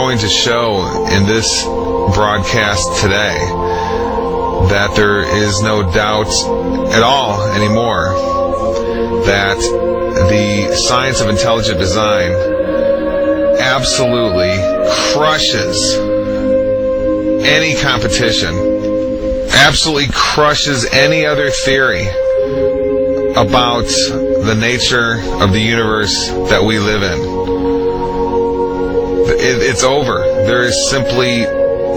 going to show in this broadcast today that there is no doubt at all anymore that the science of intelligent design absolutely crushes any competition, absolutely crushes any other theory about the nature of the universe that we live in. It's over. There is simply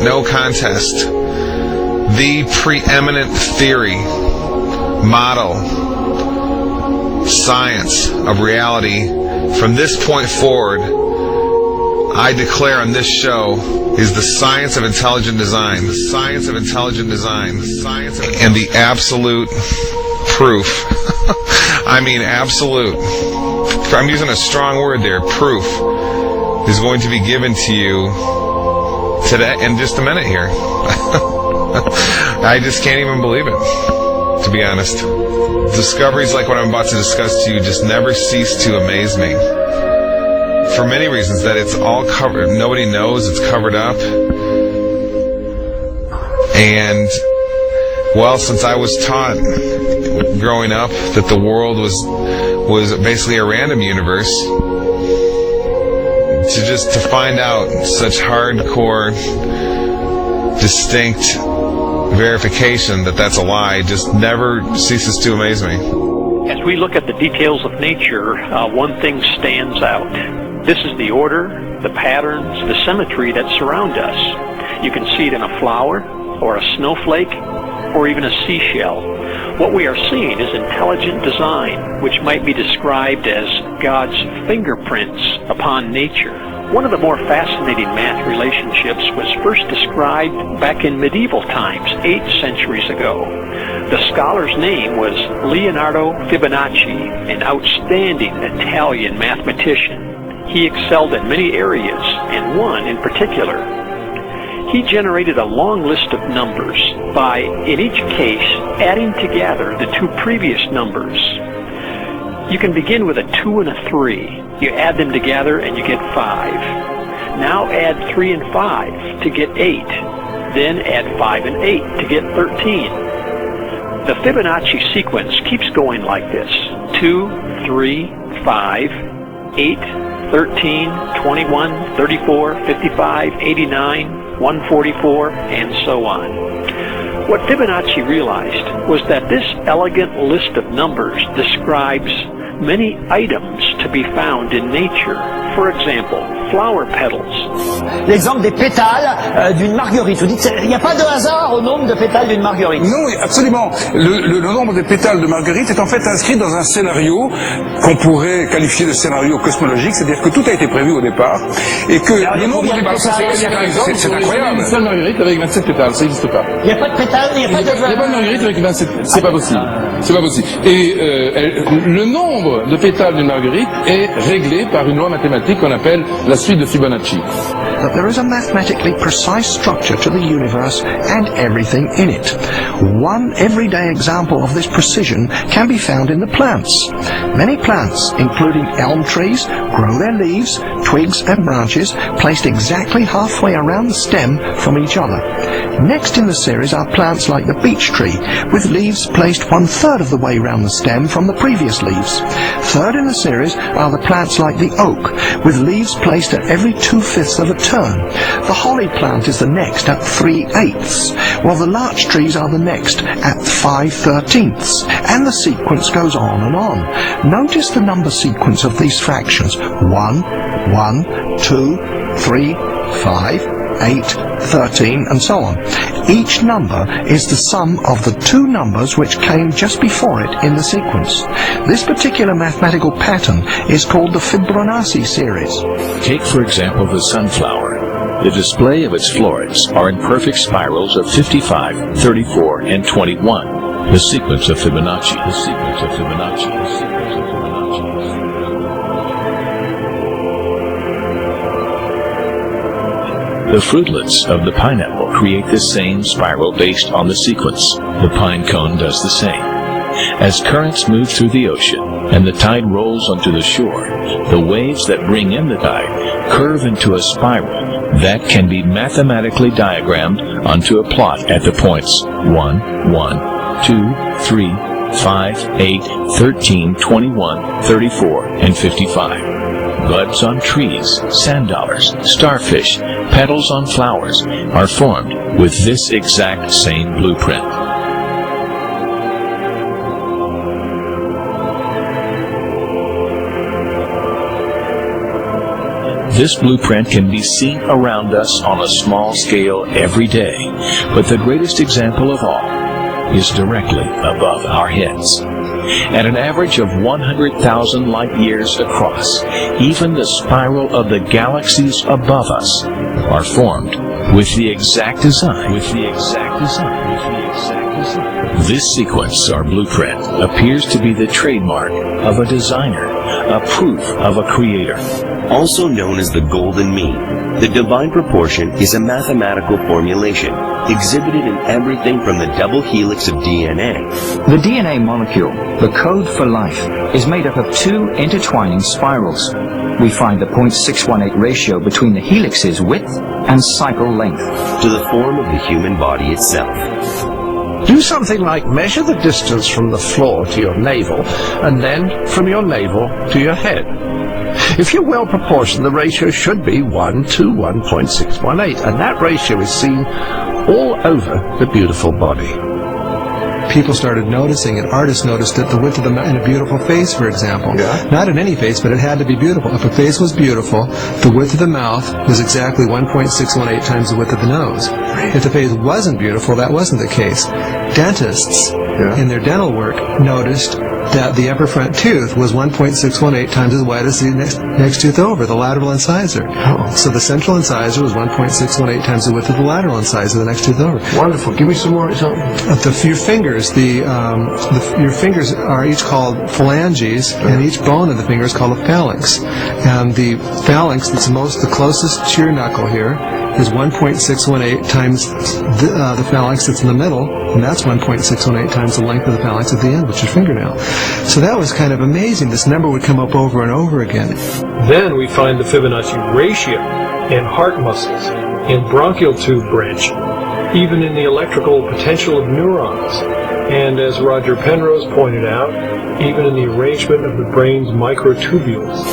no contest. The preeminent theory, model, science of reality from this point forward, I declare on this show, is the science of intelligent design. The science of intelligent design. The science of and the absolute proof. I mean absolute. I'm using a strong word there, proof, is going to be given to you today in just a minute here. I just can't even believe it, to be honest. Discoveries like what I'm about to discuss to you just never cease to amaze me. For many reasons, that it's all covered. Nobody knows it's covered up. And, well, since I was taught growing up that the world was basically a random universe, to find out such hardcore, distinct verification that that's a lie just never ceases to amaze me. As we look at the details of nature, one thing stands out. This is the order, the patterns, the symmetry that surround us. You can see it in a flower, or a snowflake, or even a seashell. What we are seeing is intelligent design, which might be described as God's fingerprints upon nature. One of the more fascinating math relationships was first described back in medieval times, 8 centuries ago. The scholar's name was Leonardo Fibonacci, an outstanding Italian mathematician. He excelled in many areas, and one in particular. He generated a long list of numbers by, in each case, adding together the two previous numbers. You can begin with a 2 and a 3. You add them together and you get 5. Now add 3 and 5 to get 8. Then add 5 and 8 to get 13. The Fibonacci sequence keeps going like this: 2, 3, 5, 8, 13, 21, 34, 55, 89, 144, and so on. What Fibonacci realized was that this elegant list of numbers describes many items to be found in nature. For example, flower petals. L'exemple des pétales d'une marguerite. Vous dites, il n'y a pas de hasard au nombre de pétales d'une marguerite. Non, absolument. Le nombre de pétales de marguerite est en fait inscrit dans un scénario qu'on pourrait qualifier de scénario cosmologique, c'est-à-dire que tout a été prévu au départ, et que le nombre de pétales, c'est incroyable. Une seule marguerite avec 27 pétales, ça n'existe pas. Il n'y a pas de pétales, il n'y a pas de... Il n'y a pas de marguerite avec 27, c'est pas possible. C'est pas possible. Et le nombre de pétales d'une marguerite est réglé par une loi mathématique qu'on appelle la suite de Fibonacci. That there is a mathematically precise structure to the universe and everything in it. One everyday example of this precision can be found in the plants. Many plants, including elm trees, grow their leaves, twigs and branches placed exactly halfway around the stem from each other. Next in the series are plants like the beech tree, with leaves placed 1/3 of the way round the stem from the previous leaves. Third in the series are the plants like the oak, with leaves placed at every 2/5 of a turn. The holly plant is the next at 3/8, while the larch trees are the next at 5/13, and the sequence goes on and on. Notice the number sequence of these fractions: 1, 1, 2, 3, 5, 8, 13, and so on. Each number is the sum of the two numbers which came just before it in the sequence. This particular mathematical pattern is called the Fibonacci series. Take, for example, the sunflower. The display of its florets are in perfect spirals of 55, 34, and 21. The sequence of Fibonacci. The sequence of Fibonacci. The sequence of Fibonacci. The fruitlets of the pineapple create the same spiral based on the sequence. The pine cone does the same. As currents move through the ocean and the tide rolls onto the shore, the waves that bring in the tide curve into a spiral that can be mathematically diagrammed onto a plot at the points 1, 1, 2, 3, 5, 8, 13, 21, 34, and 55. Buds on trees, sand dollars, starfish, petals on flowers are formed with this exact same blueprint. This blueprint can be seen around us on a small scale every day, but the greatest example of all is directly above our heads. At an average of 100,000 light years across, even the spiral of the galaxies above us are formed with the exact design. This sequence, or blueprint, appears to be the trademark of a designer, a proof of a creator. Also known as the golden mean, the divine proportion is a mathematical formulation exhibited in everything from the double helix of DNA. The DNA molecule, the code for life, is made up of two intertwining spirals. We find the 0.618 ratio between the helix's width and cycle length. To the form of the human body itself. Do something like measure the distance from the floor to your navel, and then from your navel to your head. If you're well proportioned, the ratio should be 1 to 1.618, and that ratio is seen all over the beautiful body. People started noticing it. Artists noticed it. The width of the in a beautiful face, for example. Yeah. Not in any face, but it had to be beautiful. If a face was beautiful, the width of the mouth was exactly 1.618 times the width of the nose. If the face wasn't beautiful, that wasn't the case. Dentists, in their dental work, noticed that the upper front tooth was 1.618 times as wide as the next tooth over, the lateral incisor. Oh. So the central incisor was 1.618 times the width of the lateral incisor, the next tooth over. Wonderful. Give me some more examples. Your fingers, your fingers are each called phalanges, and each bone of the finger is called a phalanx. And the phalanx that's the closest to your knuckle here is 1.618 times the phalanx that's in the middle, and that's 1.618 times the length of the phalanx at the end, which is your fingernail. So that was kind of amazing. This number would come up over and over again. Then we find the Fibonacci ratio in heart muscles, in bronchial tube branching, even in the electrical potential of neurons, and as Roger Penrose pointed out, even in the arrangement of the brain's microtubules.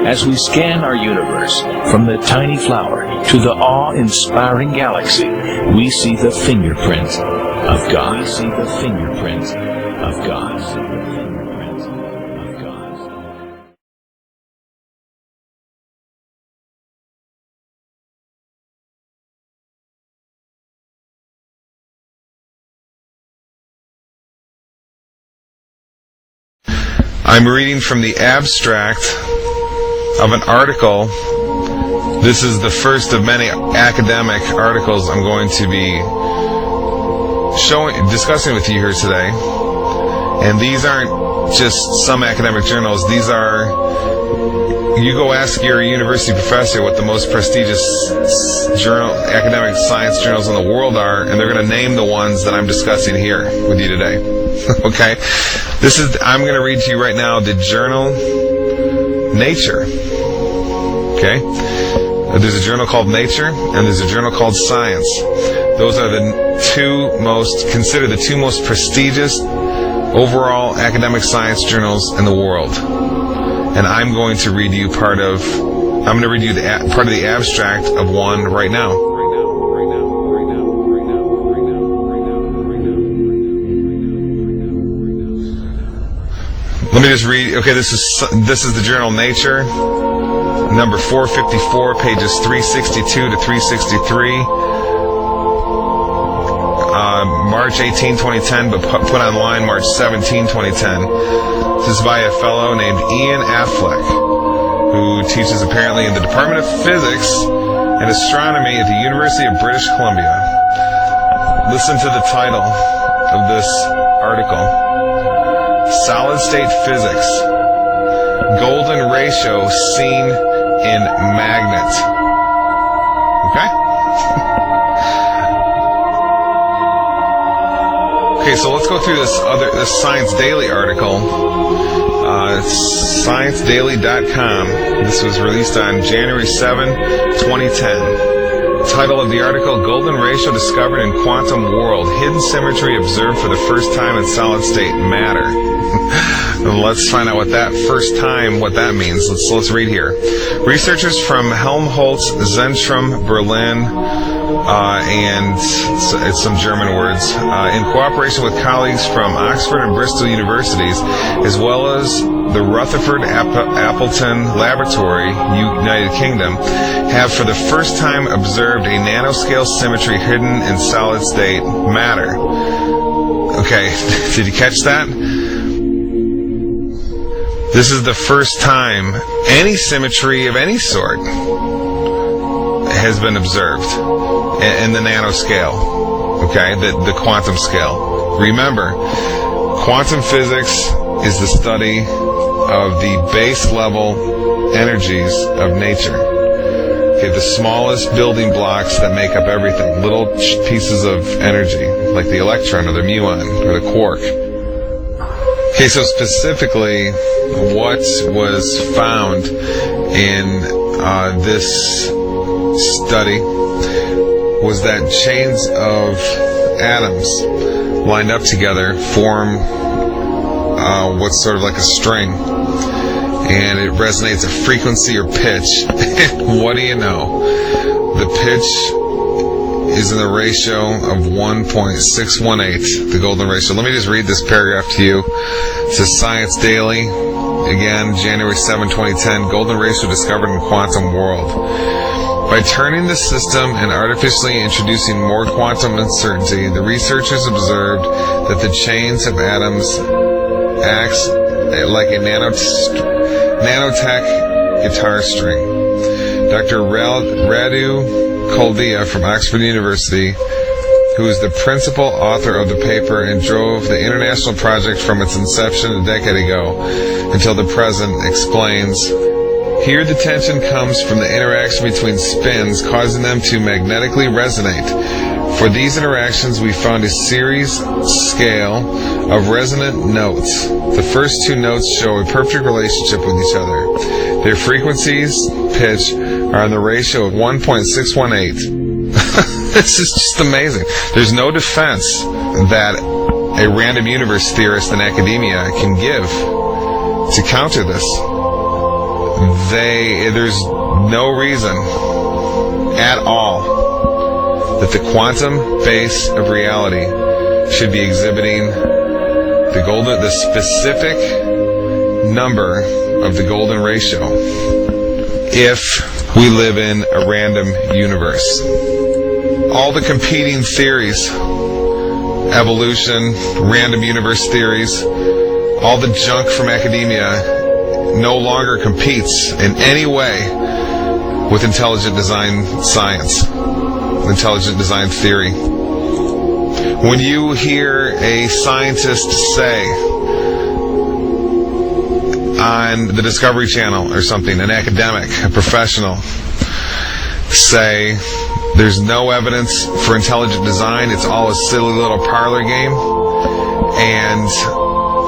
As we scan our universe, from the tiny flower to the awe-inspiring galaxy, we see the fingerprint of God. I'm reading from the abstract of an article. This is the first of many academic articles I'm going to be discussing with you here today. And these aren't just some academic journals. These are, you go ask your university professor what the most prestigious academic science journals in the world are, and they're going to name the ones that I'm discussing here with you today. Okay? I'm going to read to you right now the journal Nature. Okay? There's a journal called Nature, and there's a journal called Science. Those are considered the two most prestigious overall academic science journals in the world. And I'm going to read you part of the abstract of one right now. Let me just read. Okay, this is the journal Nature, number 454, pages 362 to 363. March 18, 2010, but put online March 17, 2010. This is by a fellow named Ian Affleck, who teaches apparently in the Department of Physics and Astronomy at the University of British Columbia. Listen to the title of this article. Solid State Physics. Golden ratio seen in magnet. Okay? Okay, so let's go through this Science Daily article. ScienceDaily.com. This was released on January 7, 2010. Title of the article, Golden Ratio Discovered in Quantum World. Hidden Symmetry Observed for the First Time in Solid State Matter. Let's find out what that means. Let's read here. Researchers from Helmholtz Zentrum Berlin, and it's some German words, in cooperation with colleagues from Oxford and Bristol universities, as well as the Rutherford Appleton Laboratory, United Kingdom, have for the first time observed a nanoscale symmetry hidden in solid state matter. Okay, did you catch that? This is the first time any symmetry of any sort has been observed in the nanoscale, okay, the quantum scale. Remember, quantum physics is the study of the base level energies of nature. Okay, the smallest building blocks that make up everything, little pieces of energy, like the electron or the muon or the quark. Okay, so specifically, what was found in this study was that chains of atoms lined up together form what's sort of like a string, and it resonates at frequency or pitch. What do you know? The pitch is in the ratio of 1.618, the golden ratio. Let me just read this paragraph to you. It says, Science Daily, again, January 7, 2010, golden ratio discovered in quantum world. By turning the system and artificially introducing more quantum uncertainty, the researchers observed that the chains of atoms acts like a nanotech guitar string. Dr. Radu Koldia from Oxford University, who is the principal author of the paper and drove the international project from its inception a decade ago until the present, explains, here the tension comes from the interaction between spins, causing them to magnetically resonate. For these interactions, we found a series scale of resonant notes. The first two notes show a perfect relationship with each other. Their frequencies, pitch, are in the ratio of 1.618. This is just amazing. There's no defense that a random universe theorist in academia can give to counter this. There's no reason at all that the quantum base of reality should be exhibiting the specific number of the golden ratio if we live in a random universe. All the competing theories, evolution, random universe theories, all the junk from academia no longer competes in any way with intelligent design science, intelligent design theory. When you hear a scientist say on the Discovery Channel or something, an academic, a professional, say there's no evidence for intelligent design, it's all a silly little parlor game, and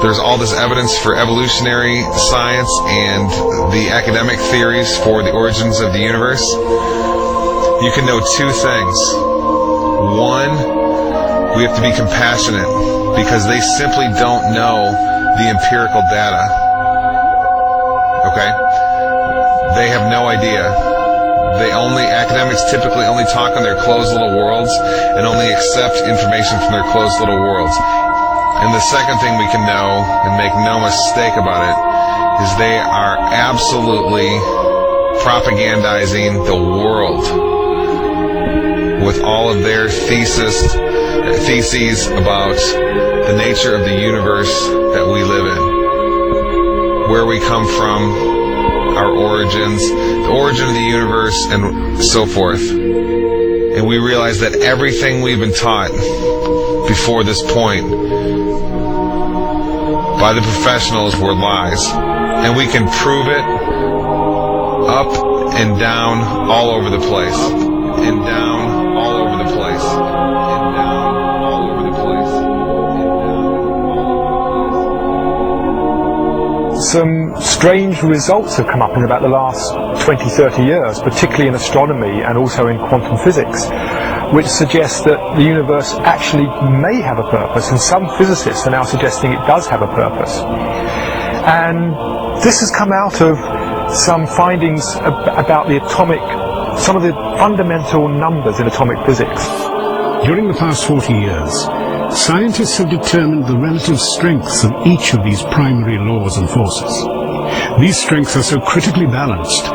there's all this evidence for evolutionary science and the academic theories for the origins of the universe, you can know two things. One, we have to be compassionate because they simply don't know the empirical data. Okay? They have no idea. Academics typically only talk in their closed little worlds and only accept information from their closed little worlds. And the second thing we can know, and make no mistake about it, is they are absolutely propagandizing the world with all of their theses about the nature of the universe that we live in, where we come from, our origins, the origin of the universe, and so forth. And we realize that everything we've been taught before this point by the professionals were lies. And we can prove it up and down all over the place. Up and down all over the place. And down all over the place. some strange results have come up in about the last 20, 30 years, particularly in astronomy and also in quantum physics, which suggests that the universe actually may have a purpose, and some physicists are now suggesting it does have a purpose. And this has come out of some findings about some of the fundamental numbers in atomic physics. During the past 40 years, scientists have determined the relative strengths of each of these primary laws and forces. These strengths are so critically balanced,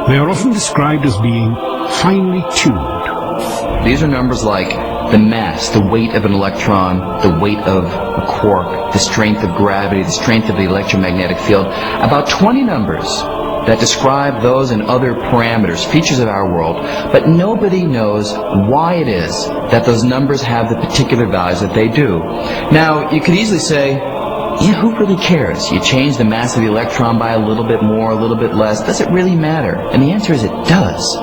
they are often described as being finely tuned. These are numbers like the mass, the weight of an electron, the weight of a quark, the strength of gravity, the strength of the electromagnetic field. About 20 numbers that describe those and other parameters, features of our world, but nobody knows why it is that those numbers have the particular values that they do. Now, you could easily say, yeah, who really cares? You change the mass of the electron by a little bit more, a little bit less. Does it really matter? And the answer is it does.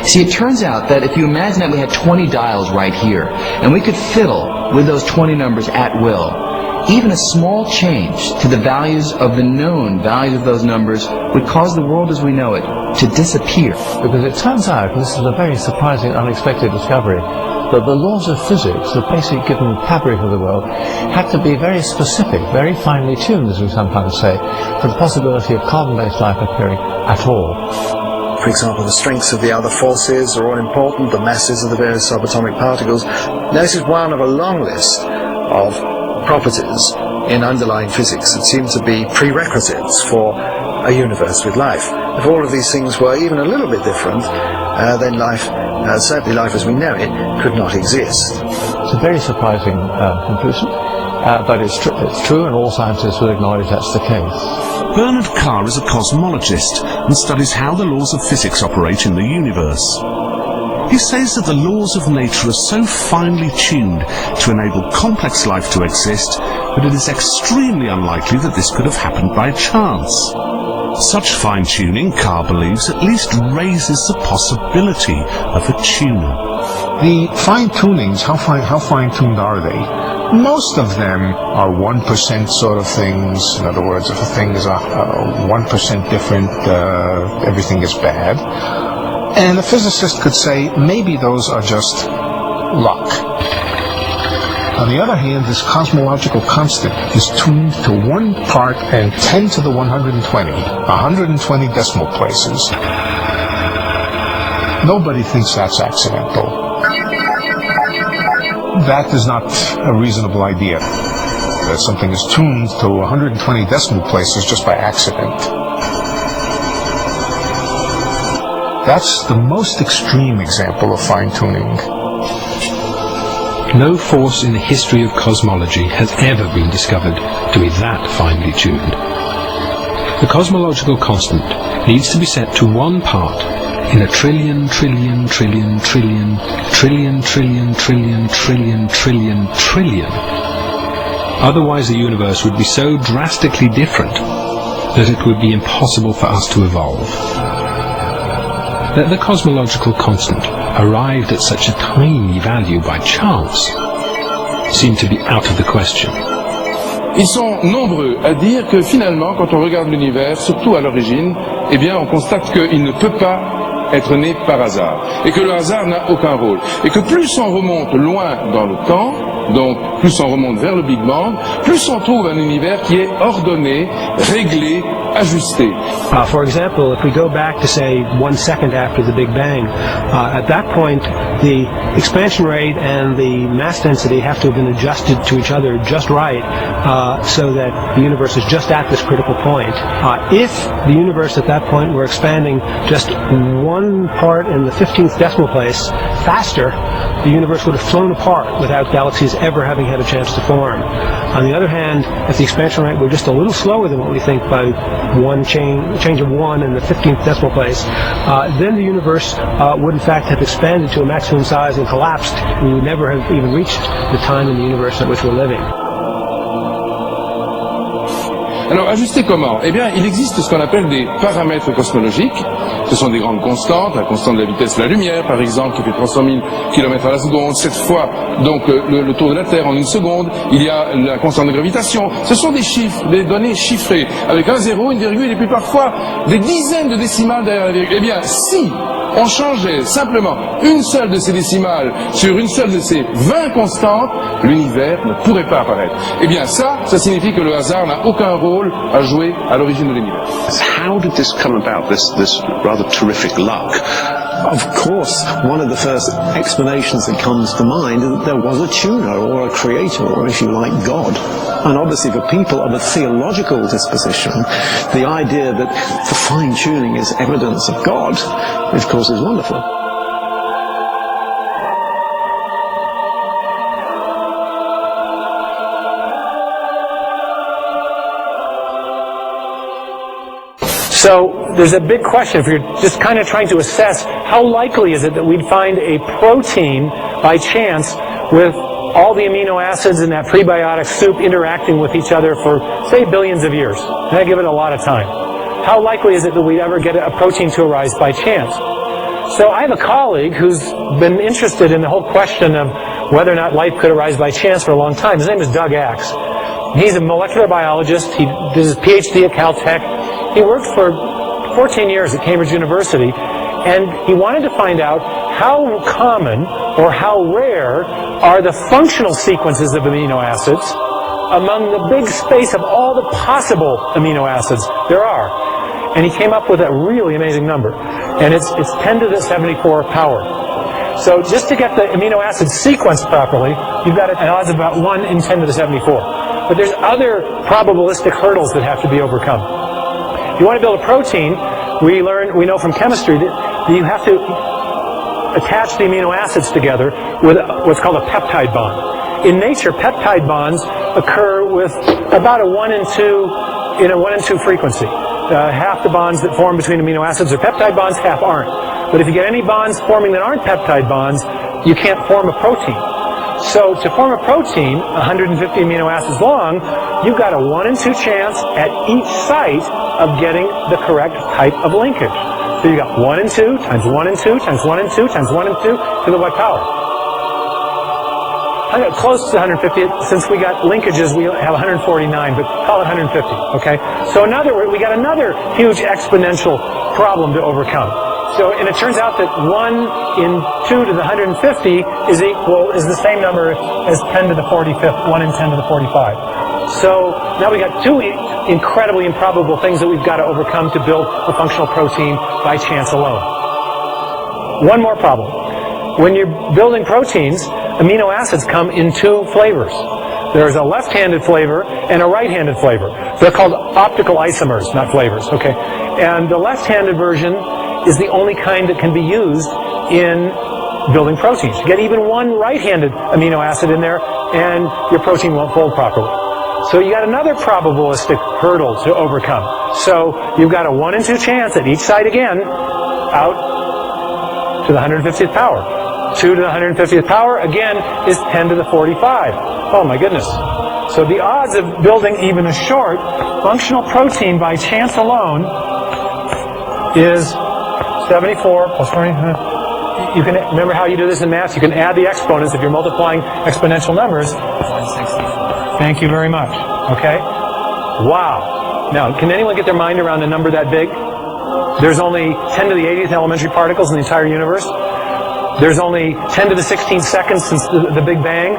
See, it turns out that if you imagine that we had 20 dials right here, and we could fiddle with those 20 numbers at will, even a small change to the values of the known values of those numbers would cause the world as we know it to disappear. Because it turns out, and this is a very surprising, unexpected discovery, that the laws of physics, the basic given fabric of the world, had to be very specific, very finely tuned, as we sometimes say, for the possibility of carbon-based life appearing at all. For example, the strengths of the other forces are all important, the masses of the various subatomic particles. This is one of a long list of properties in underlying physics that seem to be prerequisites for a universe with life. If all of these things were even a little bit different, then life, certainly life as we know it, could not exist. It's a very surprising conclusion, but it's true, and all scientists will acknowledge that's the case. Bernard Carr is a cosmologist and studies how the laws of physics operate in the universe. He says that the laws of nature are so finely tuned to enable complex life to exist that it is extremely unlikely that this could have happened by chance. Such fine-tuning, Carr believes, at least raises the possibility of a tuner. The fine-tunings, how fine-tuned are they? Most of them are 1% sort of things. In other words, if a thing is 1% different, everything is bad. And a physicist could say, maybe those are just luck. On the other hand, this cosmological constant is tuned to 1 part and 10 to the 120, 120 decimal places. Nobody thinks that's accidental. That is not a reasonable idea, that something is tuned to 120 decimal places just by accident. That's the most extreme example of fine-tuning. No force in the history of cosmology has ever been discovered to be that finely tuned. The cosmological constant needs to be set to 1 part in a trillion, trillion, trillion, trillion, trillion, trillion, trillion, trillion, trillion, trillion. Otherwise the universe would be so drastically different that it would be impossible for us to evolve. That the cosmological constant arrived at such a tiny value by chance seemed to be out of the question. Ils sont nombreux à dire que finalement, quand on regarde l'univers, surtout à l'origine, eh bien on constate qu'il ne peut pas être né par hasard, et que le hasard n'a aucun rôle, et que plus on remonte loin dans le temps, donc plus on remonte vers le Big Bang, plus on trouve un univers qui est ordonné, réglé, ajusté. For example, if we go back to say 1 second after the Big Bang, at that point the expansion rate and the mass density have to have been adjusted to each other just right, so that the universe is just at this critical point. If the universe at that point were expanding just 1 part in the 15th decimal place faster, the universe would have flown apart without galaxies ever having had a chance to form. On the other hand, if the expansion rate were just a little slower than what we think by change of 1 in the 15th decimal place, then the universe would in fact have expanded to a maximum size and collapsed. We would never have even reached the time in the universe at which we're living. Alors, ajuster comment? Eh bien, il existe ce qu'on appelle des paramètres cosmologiques Ce sont des grandes constantes, la constante de la vitesse de la lumière, par exemple, qui fait 300 000 km à la seconde, 7 fois donc le tour de la Terre en une seconde. Il y a la constante de gravitation. Ce sont des chiffres, des données chiffrées, avec un zéro, une virgule, et puis parfois des dizaines de décimales derrière la virgule. Eh bien, si on changeait simplement une seule de ces décimales sur une seule de ces 20 constantes, l'univers ne pourrait pas apparaître. Eh bien, ça signifie que le hasard n'a aucun rôle à jouer à l'origine de l'univers. How did this come about, this rather terrific luck? Of course, one of the first explanations that comes to mind is that there was a tuner or a creator, or if you like, God. And obviously for people of a theological disposition, the idea that the fine-tuning is evidence of God, of course, is wonderful. So there's a big question if you're just kind of trying to assess how likely is it that we'd find a protein by chance with all the amino acids in that prebiotic soup interacting with each other for, say, billions of years. And I give it a lot of time. How likely is it that we'd ever get a protein to arise by chance? So I have a colleague who's been interested in the whole question of whether or not life could arise by chance for a long time. His name is Doug Axe. He's a molecular biologist. He did his PhD at Caltech. He worked for 14 years at Cambridge University, and he wanted to find out how common or how rare are the functional sequences of amino acids among the big space of all the possible amino acids there are. And he came up with a really amazing number, and it's 10 to the 74 power. So just to get the amino acid sequenced properly, you've got an odds of about 1 in 10 to the 74. But there's other probabilistic hurdles that have to be overcome. If you want to build a protein, we know from chemistry that you have to attach the amino acids together with what's called a peptide bond. In nature, peptide bonds occur with about a 1 in 2 in a 1 in 2 frequency. Half the bonds that form between amino acids are peptide bonds, half aren't. But if you get any bonds forming that aren't peptide bonds, you can't form a protein. So to form a protein, 150 amino acids long, you've got a 1 in 2 chance at each site of getting the correct type of linkage. So you got 1 in 2 times 1 in 2 times 1 in 2 times 1 in 2 to the what power? Close to 150. Since we got linkages, we have 149, but call it 150. Okay. So we got another huge exponential problem to overcome. So, and it turns out that 1 in 2 to the 150 is the same number as 10 to the 45th, 1 in 10 to the 45. So now we got 2 incredibly improbable things that we've got to overcome to build a functional protein by chance alone. One more problem. When you're building proteins, amino acids come in 2 flavors. There's a left-handed flavor and a right-handed flavor. They're called optical isomers, not flavors. Okay. And the left-handed version is the only kind that can be used in building proteins. You get even one right-handed amino acid in there, and your protein won't fold properly. So you got another probabilistic hurdle to overcome. So you've got a 1 in 2 chance at each side again, out to the 150th power. 2 to the 150th power, again, is 10 to the 45. Oh my goodness. So the odds of building even a short functional protein by chance alone is 74 plus 40. You can remember how you do this in math. You can add the exponents if you're multiplying exponential numbers. 164. Thank you very much. Okay? Wow. Now, can anyone get their mind around a number that big? There's only 10 to the 80th elementary particles in the entire universe. There's only 10 to the 16th seconds since the Big Bang.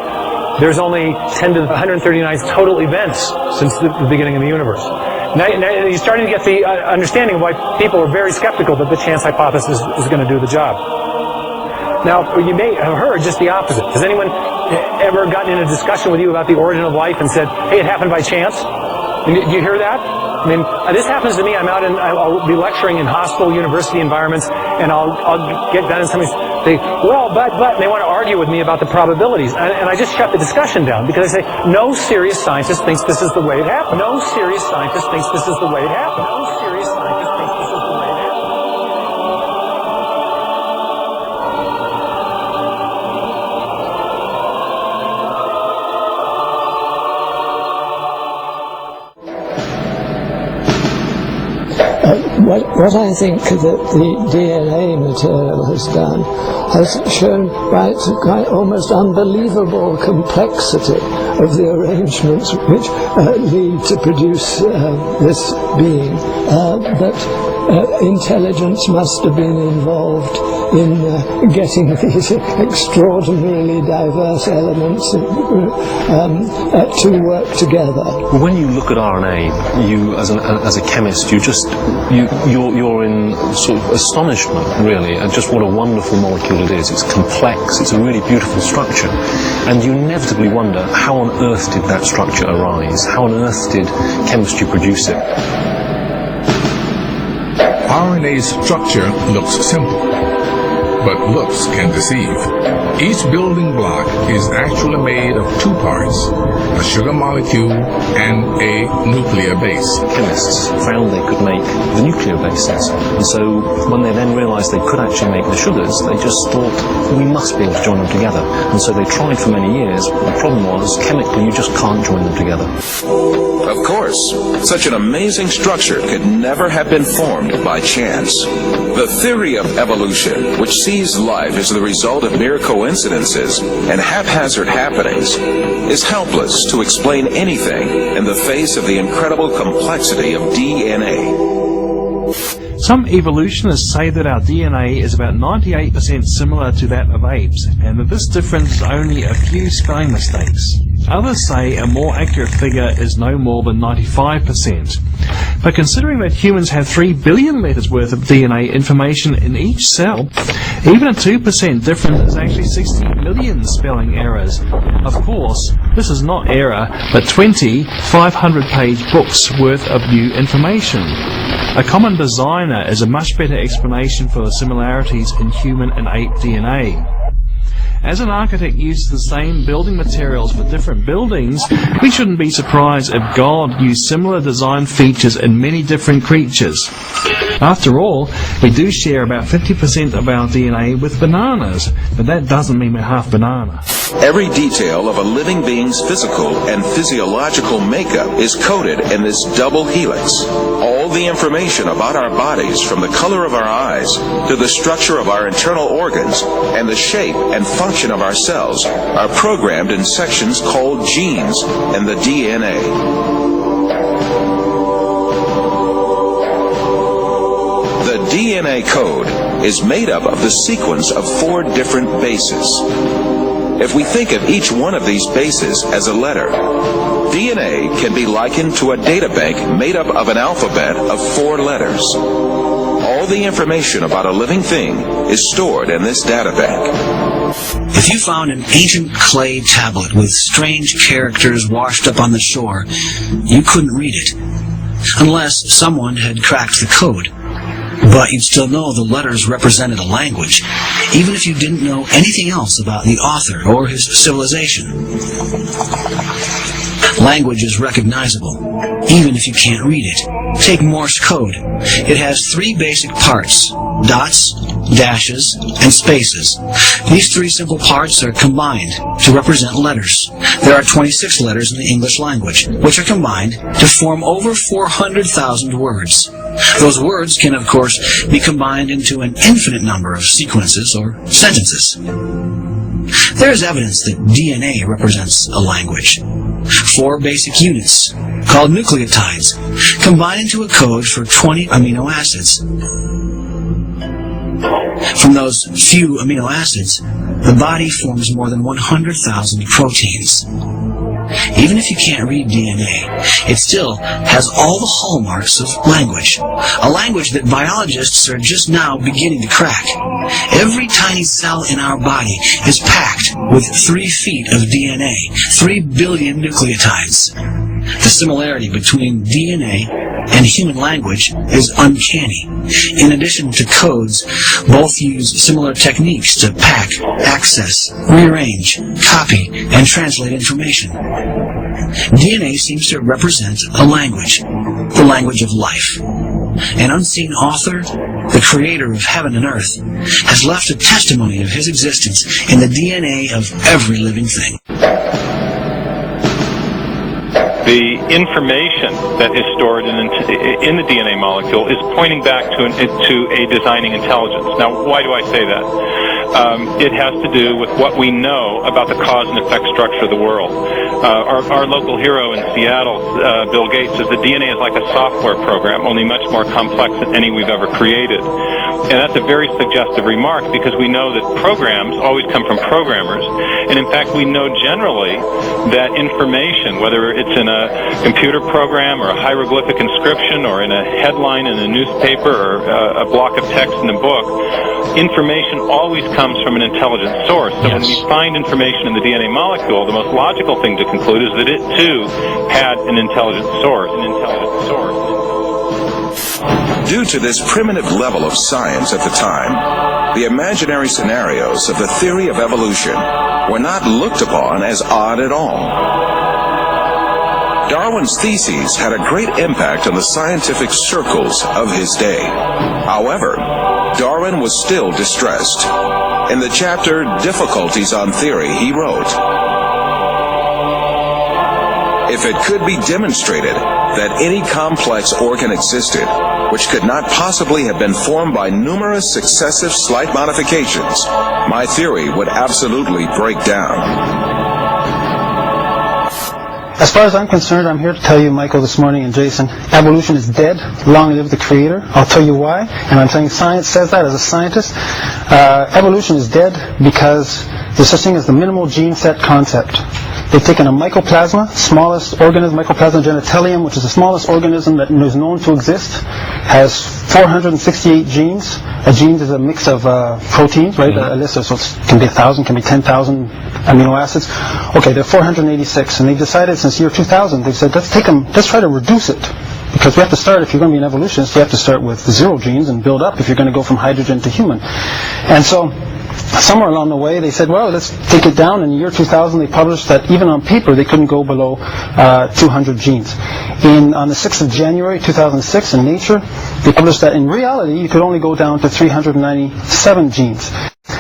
There's only 10 to the 139th total events since the beginning of the universe. Now you're starting to get the understanding of why people are very skeptical that the chance hypothesis is going to do the job. Now, you may have heard just the opposite. Has anyone ever gotten in a discussion with you about the origin of life and said, hey, it happened by chance? Do you hear that? I mean, this happens to me. I'll be lecturing in hospital, university environments, and I'll get done and somebody say, well, but, and they want to argue with me about the probabilities. And I just shut the discussion down because I say, no serious scientist thinks this is the way it happened. No serious scientist thinks this is the way it happened. No serious scientist thinks this is the way it happened. What I think that the DNA material has done has shown quite almost unbelievable complexity of the arrangements which lead to produce this being. But intelligence must have been involved in getting these extraordinarily diverse elements to work together. Well, when you look at RNA, you as a chemist, you're in sort of astonishment, really, at just what a wonderful molecule it is. It's complex, it's a really beautiful structure, and you inevitably wonder, how on earth did that structure arise? How on earth did chemistry produce it? RNA's structure looks simple, but looks can deceive. Each building block is actually made of two parts, a sugar molecule and a nuclear base. Chemists found they could make the nuclear bases, and so when they then realized they could actually make the sugars, they just thought, we must be able to join them together. And so they tried for many years, but the problem was, chemically you just can't join them together. Of course, such an amazing structure could never have been formed by chance. The theory of evolution, which sees life as the result of mere coincidences and haphazard happenings, is helpless to explain anything in the face of the incredible complexity of DNA. Some evolutionists say that our DNA is about 98% similar to that of apes, and that this difference is only a few spelling mistakes. Others say a more accurate figure is no more than 95%. But considering that humans have 3 billion letters worth of DNA information in each cell, even a 2% difference is actually 60 million spelling errors. Of course, this is not error, but 20 500-page books worth of new information. A common designer is a much better explanation for the similarities in human and ape DNA. As an architect uses the same building materials for different buildings, we shouldn't be surprised if God used similar design features in many different creatures. After all, we do share about 50% of our DNA with bananas, but that doesn't mean we're half banana. Every detail of a living being's physical and physiological makeup is coded in this double helix. All the information about our bodies, from the color of our eyes to the structure of our internal organs and the shape and function of our cells, are programmed in sections called genes in the DNA. The DNA code is made up of the sequence of 4 different bases. If we think of each one of these bases as a letter, DNA can be likened to a databank made up of an alphabet of 4 letters. All the information about a living thing is stored in this databank. If you found an ancient clay tablet with strange characters washed up on the shore, you couldn't read it, unless someone had cracked the code. But you'd still know the letters represented a language, even if you didn't know anything else about the author or his civilization. Language is recognizable, even if you can't read it. Take Morse code. It has 3 basic parts: dots, dashes, and spaces. These 3 simple parts are combined to represent letters. There are 26 letters in the English language, which are combined to form over 400,000 words. Those words can, of course, be combined into an infinite number of sequences or sentences. There is evidence that DNA represents a language. 4 basic units, called nucleotides, combine into a code for 20 amino acids. From those few amino acids, the body forms more than 100,000 proteins. Even if you can't read DNA, it still has all the hallmarks of language. A language that biologists are just now beginning to crack. Every tiny cell in our body is packed with 3 feet of DNA, 3 billion nucleotides. The similarity between DNA and human language is uncanny. In addition to codes, both use similar techniques to pack, access, rearrange, copy, and translate information. DNA seems to represent a language, the language of life. An unseen author, the creator of heaven and earth, has left a testimony of his existence in the DNA of every living thing. the information that is stored in the DNA molecule is pointing back to a designing intelligence. Now, why do I say that? It has to do with what we know about the cause and effect structure of the world. Our local hero in Seattle, Bill Gates, says the DNA is like a software program, only much more complex than any we've ever created. And that's a very suggestive remark, because we know that programs always come from programmers. And in fact, we know generally that information, whether it's in a computer program or a hieroglyphic inscription or in a headline in a newspaper or a block of text in a book, information always comes from an intelligent source. So when we find information in the DNA molecule, the most logical thing to conclude is that it too had an intelligent source. Due to this primitive level of science at the time, the imaginary scenarios of the theory of evolution were not looked upon as odd at all. Darwin's theses had a great impact on the scientific circles of his day. However, Darwin was still distressed. In the chapter Difficulties on Theory, he wrote, "If it could be demonstrated that any complex organ existed which could not possibly have been formed by numerous successive slight modifications, my theory would absolutely break down." As far as I'm concerned, I'm here to tell you, Michael, this morning, and Jason, evolution is dead. Long live the Creator. I'll tell you why. And I'm saying science says that as a scientist. Evolution is dead because there's such thing as the minimal gene set concept. They've taken a mycoplasma, smallest organism, Mycoplasma genitalium, which is the smallest organism that is known to exist, has 468 genes. A gene is a mix of proteins, right? A list of, so it can be 1,000, can be 10,000 amino acids. Okay, there are 486, and they've decided since year 2000, they've said, let's try to reduce it. Because we have to start, if you're going to be an evolutionist, you have to start with 0 genes and build up if you're going to go from hydrogen to human. And so, somewhere along the way, they said, well, let's take it down. In the year 2000, they published that even on paper, they couldn't go below 200 genes. On the 6th of January 2006, in Nature, they published that in reality, you could only go down to 397 genes.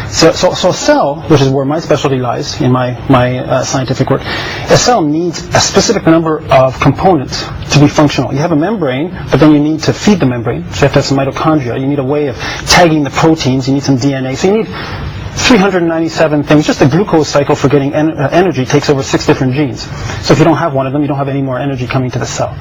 So a cell, which is where my specialty lies in my scientific work, a cell needs a specific number of components to be functional. You have a membrane, but then you need to feed the membrane. So you have to have some mitochondria. You need a way of tagging the proteins. You need some DNA. So you need 397 things. Just the glucose cycle for getting energy takes over 6 different genes. So if you don't have one of them, you don't have any more energy coming to the cell.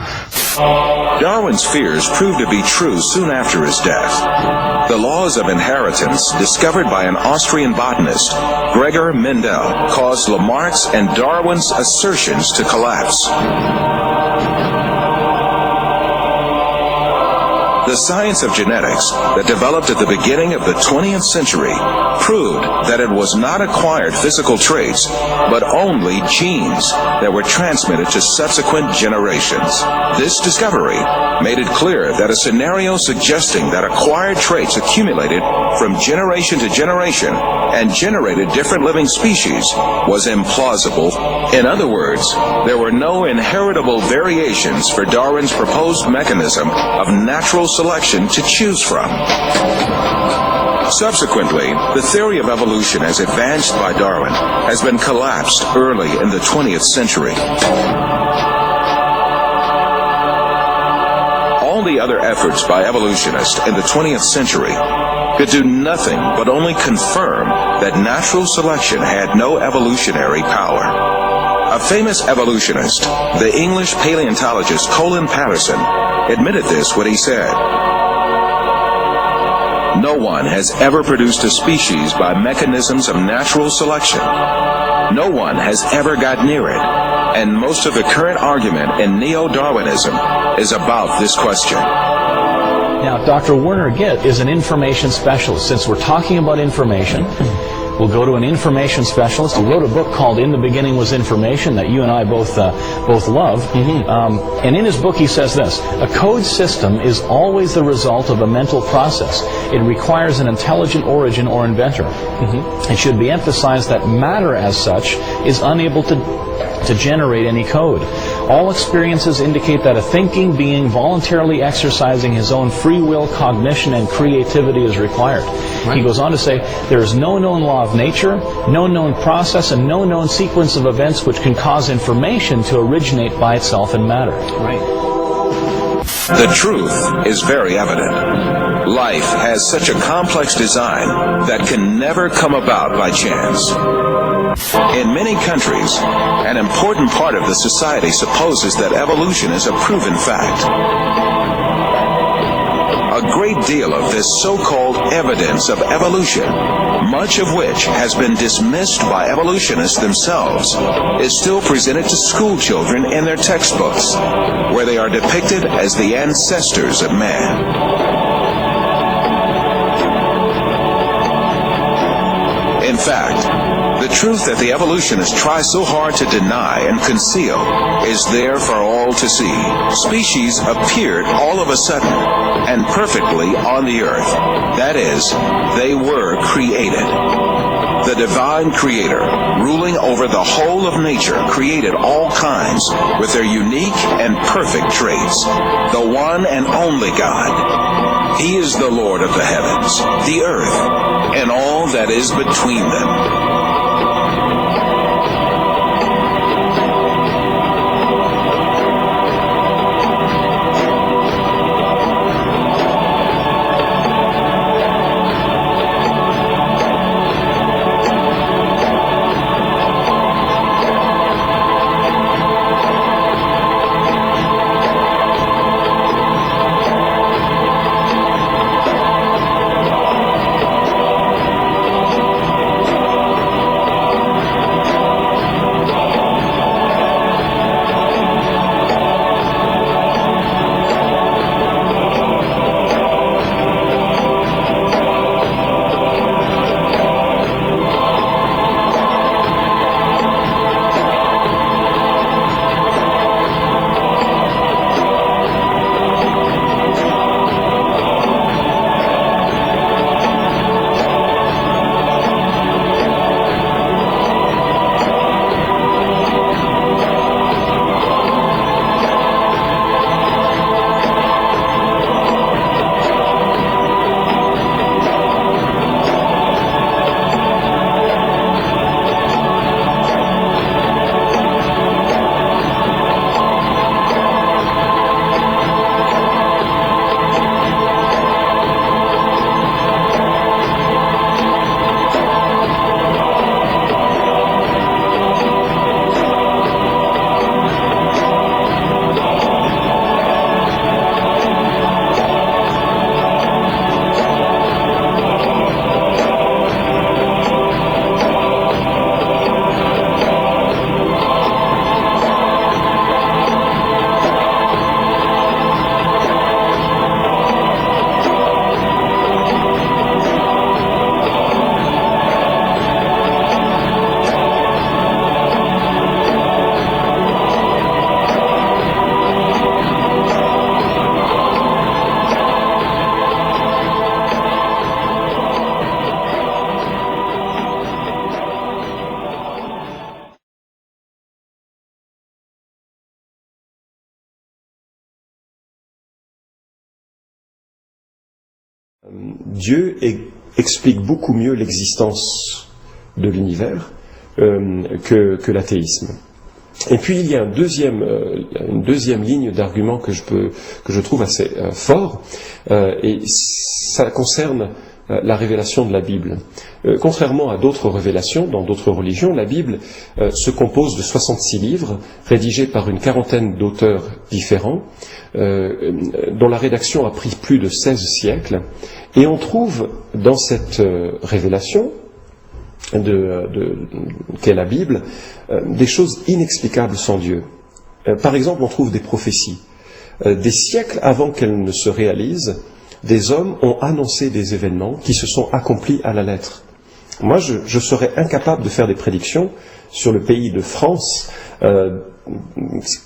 Darwin's fears proved to be true soon after his death. The laws of inheritance, discovered by an Austrian botanist, Gregor Mendel, caused Lamarck's and Darwin's assertions to collapse. The science of genetics that developed at the beginning of the 20th century proved that it was not acquired physical traits, but only genes that were transmitted to subsequent generations. This discovery made it clear that a scenario suggesting that acquired traits accumulated from generation to generation and generated different living species was implausible. In other words, there were no inheritable variations for Darwin's proposed mechanism of natural selection to choose from. Subsequently, the theory of evolution as advanced by Darwin has been collapsed early in the 20th century. All the other efforts by evolutionists in the 20th century could do nothing but only confirm that natural selection had no evolutionary power. A famous evolutionist, the English paleontologist Colin Patterson, admitted this when he said, "No one has ever produced a species by mechanisms of natural selection. No one has ever got near it, and most of the current argument in neo-Darwinism is about this question." Now, Dr. Werner Gitt is an information specialist. Since we're talking about information, we'll go to an information specialist who wrote a book called In the Beginning Was Information that you and I both love. And in his book he says this: a code system is always the result of a mental process. It requires an intelligent origin or inventor. It should be emphasized that matter as such is unable to to generate any code. All experiences indicate that a thinking being voluntarily exercising his own free will, cognition, and creativity is required. He goes on to say, there is no known law of nature, no known process, and no known sequence of events which can cause information to originate by itself in matter. The truth is very evident. Life has such a complex design that can never come about by chance. In many countries, an important part of the society supposes that evolution is a proven fact. A great deal of this so-called evidence of evolution, much of which has been dismissed by evolutionists themselves, is still presented to school children in their textbooks, where they are depicted as the ancestors of man. In fact, the truth that the evolutionists try so hard to deny and conceal is there for all to see. Species appeared all of a sudden and perfectly on the earth. That is, they were created. The divine creator, ruling over the whole of nature, created all kinds with their unique and perfect traits. The one and only God. He is the Lord of the heavens, the earth, and all that is between them. Dieu explique beaucoup mieux l'existence de l'univers que l'athéisme. Et puis il y a une deuxième ligne d'argument que je trouve assez fort, et ça concerne la révélation de la Bible. Contrairement à d'autres révélations dans d'autres religions, la Bible se compose de 66 livres rédigés par une quarantaine d'auteurs différents, dont la rédaction a pris plus de 16 siècles, et on trouve dans cette révélation qu'est la Bible des choses inexplicables sans Dieu. Par exemple, on trouve des prophéties. Des siècles avant qu'elles ne se réalisent, des hommes ont annoncé des événements qui se sont accomplis à la lettre. Moi, je serais incapable de faire des prédictions sur le pays de France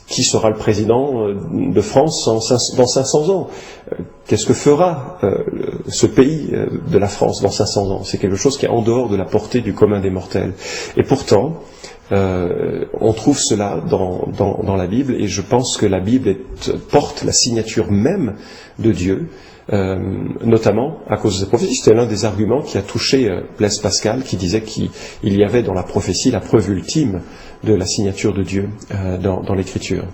qui sera le président de France dans 500 ans? Qu'est-ce que fera ce pays de la France dans 500 ans? C'est quelque chose qui est en dehors de la portée du commun des mortels. Et pourtant, on trouve cela dans la Bible, et je pense que la Bible porte la signature même de Dieu, notamment à cause de cette prophétie. C'était l'un des arguments qui a touché Blaise Pascal, qui disait qu'il y avait dans la prophétie la preuve ultime de la signature de Dieu dans l'Écriture.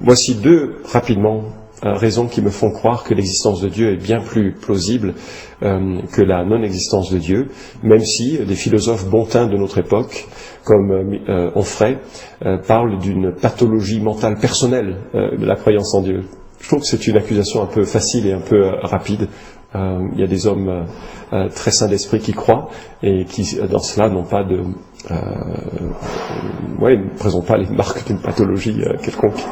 Voici deux, rapidement, raisons qui me font croire que l'existence de Dieu est bien plus plausible que la non-existence de Dieu, même si des philosophes bontins de notre époque, comme Ouvrez, parlent d'une pathologie mentale personnelle de la croyance en Dieu. Je trouve que c'est une accusation un peu facile et un peu rapide. Il y a des hommes très sains d'esprit qui croient et qui, dans cela, n'ont pas de, ne présentent pas les marques d'une pathologie quelconque.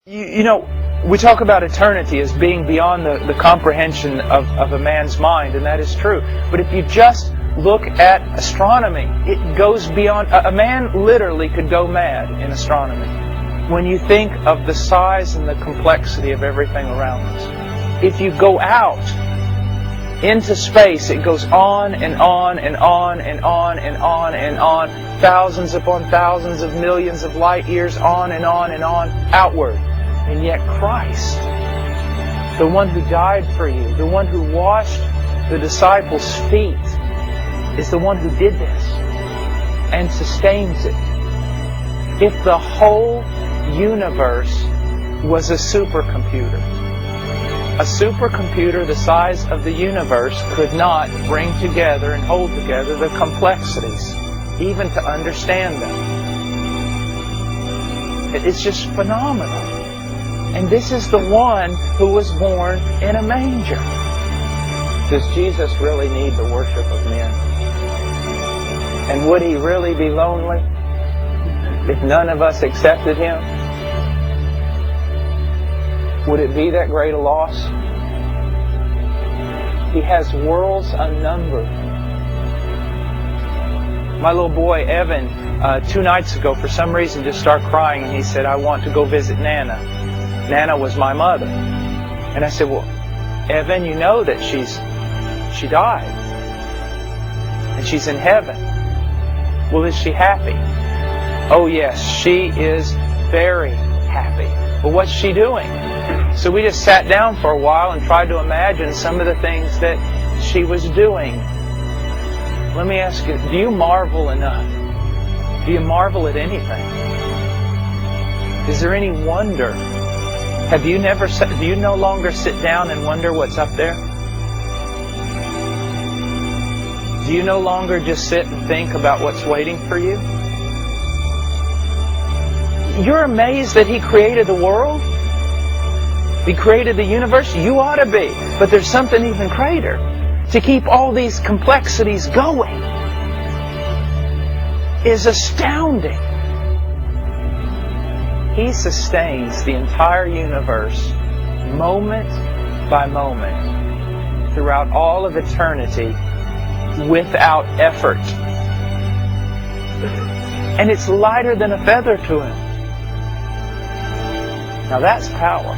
You know, we talk about eternity as being beyond the comprehension of a man's mind, and that is true. But if you just look at astronomy, it goes beyond. A man literally could go mad in astronomy when you think of the size and the complexity of everything around us. If you go out into space, it goes on and on and on and on and on and on, thousands upon thousands of millions of light years on and on and on outward. And yet Christ, the one who died for you, the one who washed the disciples' feet, is the one who did this and sustains it. If the whole universe was a supercomputer the size of the universe could not bring together and hold together the complexities, even to understand them. It's just phenomenal. And this is the one who was born in a manger. Does Jesus really need the worship of men? And would He really be lonely if none of us accepted Him? Would it be that great a loss? He has worlds unnumbered. My little boy, Evan, 2 nights ago, for some reason, just started crying, and he said, I want to go visit Nana. Nana was my mother. And I said, well, Evan, you know that she died. And she's in heaven. Well, is she happy? Oh, yes, she is very happy. But what's she doing? So we just sat down for a while and tried to imagine some of the things that she was doing. Let me ask you, do you marvel enough? Do you marvel at anything? Is there any wonder? Do you no longer sit down and wonder what's up there? Do you no longer just sit and think about what's waiting for you? You're amazed that He created the world? He created the universe? You ought to be. But there's something even greater. To keep all these complexities going is astounding. He sustains the entire universe moment by moment throughout all of eternity without effort. And it's lighter than a feather to Him. Now that's power.